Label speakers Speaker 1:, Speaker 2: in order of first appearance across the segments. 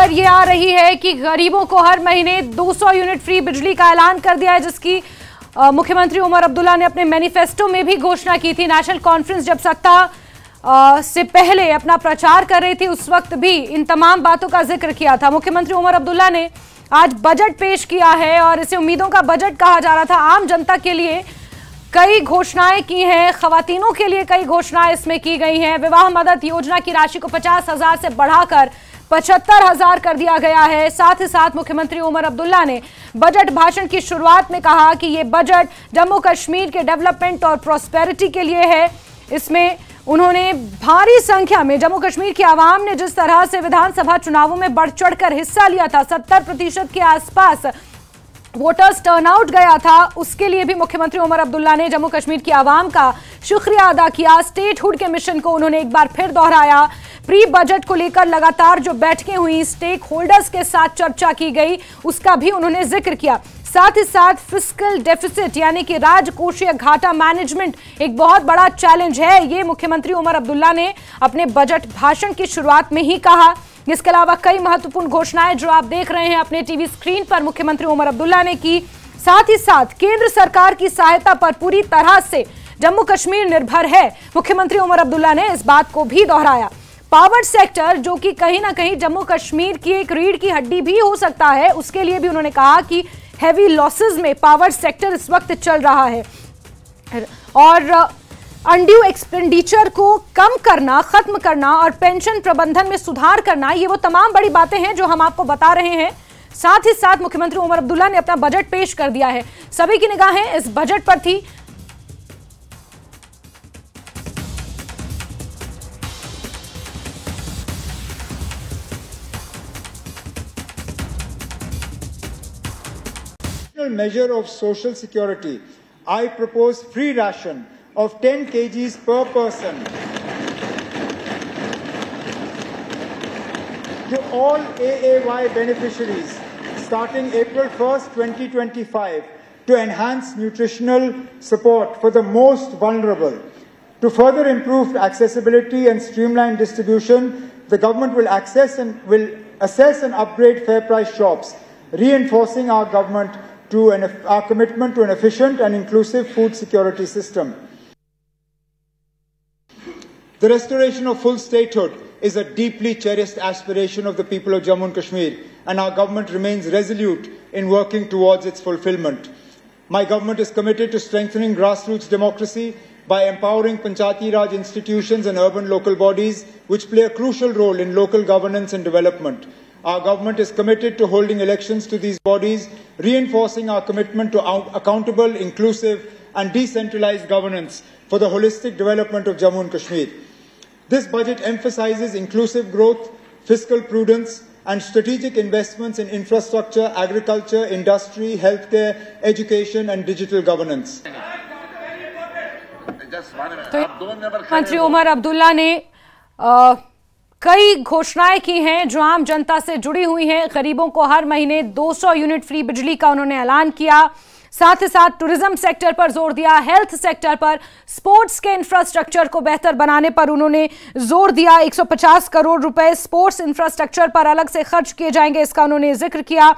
Speaker 1: खबर ये आ रही है कि गरीबों को हर महीने 200 यूनिट फ्री बिजली का ऐलान कर दिया है, जिसकी मुख्यमंत्री उमर अब्दुल्ला ने अपने मैनिफेस्टो में भी घोषणा की थी। नेशनल कॉन्फ्रेंस जब सत्ता से पहले अपना प्रचार कर रही थी, उस वक्त भी इन तमाम बातों का जिक्र किया था। मुख्यमंत्री उमर अब्दुल्ला ने आज बजट पेश किया है और इसे उम्मीदों का बजट कहा जा रहा था। आम जनता के लिए कई घोषणाएं की हैं, खवातीनों के लिए कई घोषणाएं इसमें की गई हैं। विवाह मदद योजना की राशि को 50,000 से बढ़ाकर 75,000 कर दिया गया है। साथ ही साथ मुख्यमंत्री उमर अब्दुल्ला ने बजट भाषण की शुरुआत में कहा कि ये बजट जम्मू कश्मीर के डेवलपमेंट और प्रॉस्पेरिटी के लिए है। इसमें उन्होंने भारी संख्या में जम्मू कश्मीर की आवाम ने जिस तरह से विधानसभा चुनावों में बढ़ चढ़कर हिस्सा लिया था, 70% के आसपास वोटर्स टर्नआउट गया था, उसके लिए भी मुख्यमंत्री उमर अब्दुल्ला ने जम्मू कश्मीर की आवाम का शुक्रिया अदा किया। स्टेटहुड के मिशन को उन्होंने एक बार फिर दोहराया। प्री बजट को लेकर लगातार जो बैठकें हुई, स्टेक होल्डर्स के साथ चर्चा की गई, उसका भी उन्होंने जिक्र किया। साथ ही साथ फिस्कल डेफिसिट यानी कि राजकोषीय घाटा मैनेजमेंट एक बहुत बड़ा चैलेंज है, ये मुख्यमंत्री उमर अब्दुल्ला ने अपने बजट भाषण की शुरुआत में ही कहा। इसके अलावा कई महत्वपूर्ण घोषणाएं जो आप देख रहे हैं अपने टीवी स्क्रीन पर मुख्यमंत्री उमर अब्दुल्ला ने की। साथ ही साथ केंद्र सरकार की सहायता पर पूरी तरह से जम्मू कश्मीर निर्भर है, मुख्यमंत्री उमर अब्दुल्ला ने इस बात को भी दोहराया। पावर सेक्टर जो कि कहीं ना कहीं जम्मू कश्मीर की एक रीढ़ की हड्डी भी हो सकता है, उसके लिए भी उन्होंने कहा कि हैवी लॉसेस में पावर सेक्टर इस वक्त चल रहा है और अनड्यू एक्सपेंडिचर को कम करना, खत्म करना और पेंशन प्रबंधन में सुधार करना, ये वो तमाम बड़ी बातें हैं जो हम आपको बता रहे हैं। साथ ही साथ मुख्यमंत्री उमर अब्दुल्ला ने अपना बजट पेश कर दिया है। सभी की निगाहें इस बजट पर थी।
Speaker 2: Measure of social security, I propose free ration of 10 kgs per person to all AAY beneficiaries starting April 1st, 2025 to enhance nutritional support for the most vulnerable. To further improve accessibility and streamline distribution, the government will assess and upgrade fair price shops, reinforcing our commitment to an efficient and inclusive food security system. The restoration of full statehood is a deeply cherished aspiration of the people of Jammu and Kashmir, and our government remains resolute in working towards its fulfillment. My government is committed to strengthening grassroots democracy by empowering Panchayati Raj institutions and urban local bodies, which play a crucial role in local governance and development. Our government is committed to holding elections to these bodies, reinforcing our commitment to accountable, inclusive and decentralized governance for the holistic development of Jammu and Kashmir. This budget emphasizes inclusive growth, fiscal prudence and strategic investments in infrastructure, agriculture, industry, healthcare, education and digital governance.
Speaker 1: मंत्री उमर अब्दुल्ला ने कई घोषणाएं की हैं जो आम जनता से जुड़ी हुई हैं। गरीबों को हर महीने 200 यूनिट फ्री बिजली का उन्होंने ऐलान किया। साथ ही साथ टूरिज्म सेक्टर पर जोर दिया, हेल्थ सेक्टर पर, स्पोर्ट्स के इंफ्रास्ट्रक्चर को बेहतर बनाने पर उन्होंने जोर दिया। 150 करोड़ रुपए स्पोर्ट्स इंफ्रास्ट्रक्चर पर अलग से खर्च किए जाएंगे, इसका उन्होंने जिक्र किया।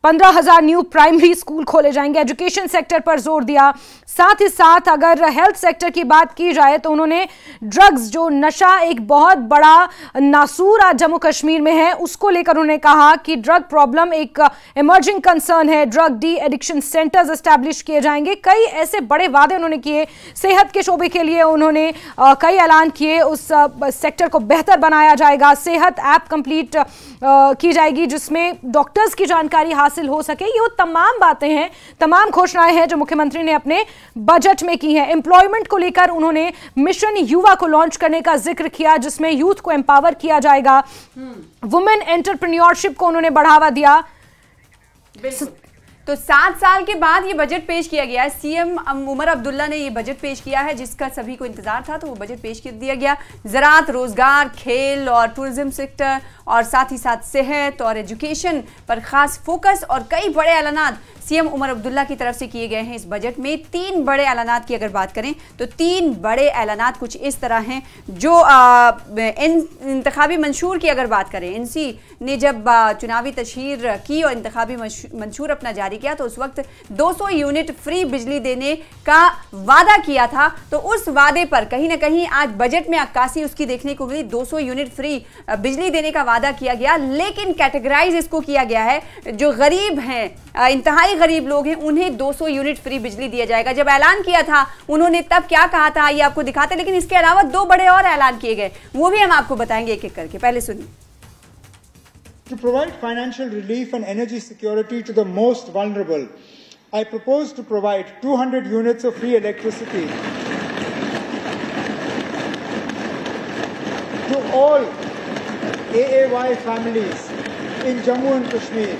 Speaker 1: 15,000 न्यू प्राइमरी स्कूल खोले जाएंगे। एजुकेशन सेक्टर पर जोर दिया। साथ ही साथ अगर हेल्थ सेक्टर की बात की जाए तो उन्होंने ड्रग्स, जो नशा एक बहुत बड़ा नासूर आज जम्मू कश्मीर में है, उसको लेकर उन्होंने कहा कि ड्रग प्रॉब्लम एक इमर्जिंग कंसर्न है। Drug de addiction centres establish किए जाएंगे। कई ऐसे बड़े वादे उन्होंने किए। सेहत के शोबे के लिए उन्होंने कई ऐलान किए, उस सेक्टर को बेहतर बनाया जाएगा। सेहत ऐप कंप्लीट की जाएगी जिसमें डॉक्टर्स की जानकारी हासिल हो सके। ये वो तमाम बातें हैं, तमाम घोषणाएं हैं जो मुख्यमंत्री ने अपने बजट में की हैं। एम्प्लॉयमेंट को लेकर उन्होंने मिशन युवा को लॉन्च करने का जिक्र किया, जिसमें यूथ को एम्पावर किया जाएगा। वुमेन एंटरप्रेन्योरशिप को उन्होंने बढ़ावा दिया।
Speaker 3: तो 7 साल के बाद ये बजट पेश किया गया है। सीएम उमर अब्दुल्ला ने ये बजट पेश किया है जिसका सभी को इंतजार था, तो वो बजट पेश कर दिया गया। ज़राअत, रोजगार, खेल और टूरिज्म सेक्टर और साथ ही साथ सेहत और एजुकेशन पर खास फोकस और कई बड़े ऐलानात सीएम उमर अब्दुल्ला की तरफ से किए गए हैं। इस बजट में 3 बड़े ऐलानात की अगर बात करें तो 3 बड़े ऐलानात कुछ इस तरह हैं। जो इंतखाबी मंशूर की अगर बात करें, एनसी ने जब चुनावी तशहीर की और इंतखाबी मंशूर अपना जारी किया तो उस वक्त 200 यूनिट फ्री बिजली देने का वादा किया था। तो उस वादे पर कहीं ना कहीं आज बजट में अक्कासी उसकी देखने को मिली। 200 यूनिट फ्री बिजली देने का वादा किया गया, लेकिन कैटेगराइज इसको किया गया है, जो गरीब हैं, इंतहाई गरीब लोग हैं, उन्हें 200 यूनिट फ्री बिजली दिया जाएगा। जब ऐलान किया था उन्होंने तब क्या कहा था ये आपको दिखाते, लेकिन इसके अलावा 2 बड़े और ऐलान किए गए, वो भी हम आपको बताएंगे एक एक करके। पहले सुनिए।
Speaker 2: To provide financial relief and energy security to the most vulnerable, I propose to provide 200 units of free electricity to all AAY families in Jammu and Kashmir.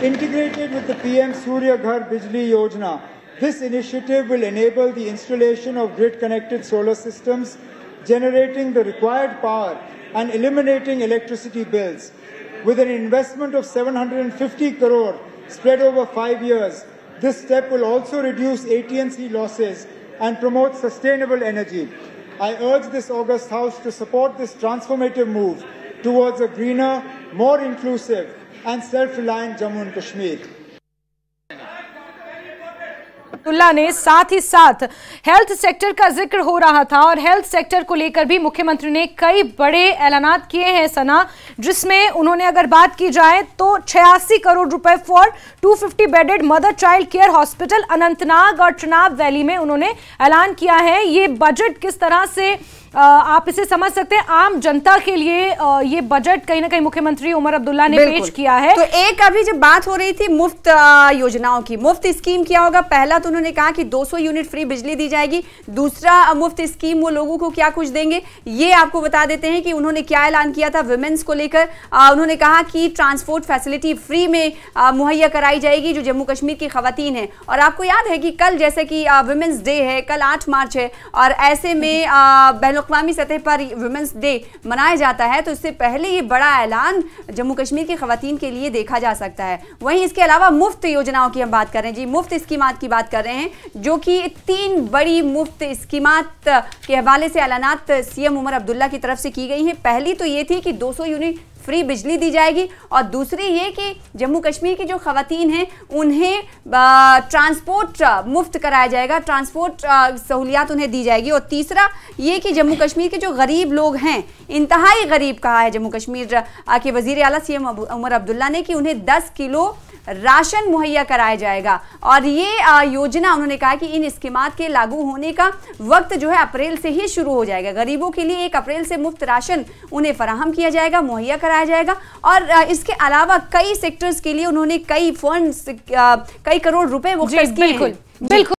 Speaker 2: Integrated with the PM Surya Ghar Bijli Yojana, this initiative will enable the installation of grid-connected solar systems, generating the required power and eliminating electricity bills. With an investment of 750 crore spread over 5 years, this step will also reduce AT&C losses and promote sustainable energy. I urge this august House to support this transformative move towards a greener, more inclusive and self-reliant Jammu and Kashmir.
Speaker 1: Abdullah ने साथ ही साथ health sector का जिक्र हो रहा था और health sector को लेकर भी मुख्यमंत्री ने कई बड़े ऐलानात किए हैं सना, जिसमें उन्होंने अगर बात की जाए तो 86 करोड़ रुपए for 250 bedded mother child care hospital Anantnag और चनाब वैली में उन्होंने ऐलान किया है। ये बजट किस तरह से आप इसे समझ सकते हैं, आम जनता के लिए ये बजट कहीं ना कहीं मुख्यमंत्री उमर अब्दुल्ला ने पेश किया है।
Speaker 3: तो एक अभी जब बात हो रही थी मुफ्त योजनाओं की, मुफ्त स्कीम क्या होगा, पहला तो उन्होंने कहा कि 200 यूनिट फ्री बिजली दी जाएगी। दूसरा मुफ्त स्कीम वो लोगों को क्या कुछ देंगे, ये आपको बता देते हैं कि उन्होंने क्या ऐलान किया था विमेंस को लेकर। उन्होंने कहा कि ट्रांसपोर्ट फैसिलिटी फ्री में मुहैया कराई जाएगी जो जम्मू कश्मीर की खवातीन है। और आपको याद है कि कल जैसे कि विमेंस डे है, कल 8 मार्च है और ऐसे में अक़वामी सतह पर वुमेन्स डे मनाया जाता है, तो इससे पहले ये बड़ा ऐलान जम्मू कश्मीर की खवातीन के लिए देखा जा सकता है। वहीं इसके अलावा मुफ्त योजनाओं की हम बात कर रहे हैं जी, मुफ्त स्कीमात की बात कर रहे हैं, जो कि 3 बड़ी मुफ्त स्कीमात के हवाले से ऐलानात सीएम उमर अब्दुल्ला की तरफ से की गई हैं। पहली तो ये थी कि 200 यूनिट फ्री बिजली दी जाएगी और दूसरी ये कि जम्मू कश्मीर की जो खवातीन हैं उन्हें ट्रांसपोर्ट मुफ्त कराया जाएगा, ट्रांसपोर्ट सहूलियात उन्हें दी जाएगी। और तीसरा ये कि जम्मू कश्मीर के जो गरीब लोग हैं, इंतहाई गरीब कहा है जम्मू कश्मीर के वजीर आला सीएम उमर अब्दुल्ला ने कि उन्हें 10 किलो राशन मुहैया कराया जाएगा। और ये योजना उन्होंने कहा कि इन स्कीमात के लागू होने का वक्त जो है अप्रैल से ही शुरू हो जाएगा। गरीबों के लिए 1 अप्रैल से मुफ्त राशन उन्हें फराहम किया जाएगा, मुहैया कराया जाएगा। और इसके अलावा कई सेक्टर्स के लिए उन्होंने कई फंड्स, कई करोड़ रुपए मुख्तस किए हैं। बिल्कुल।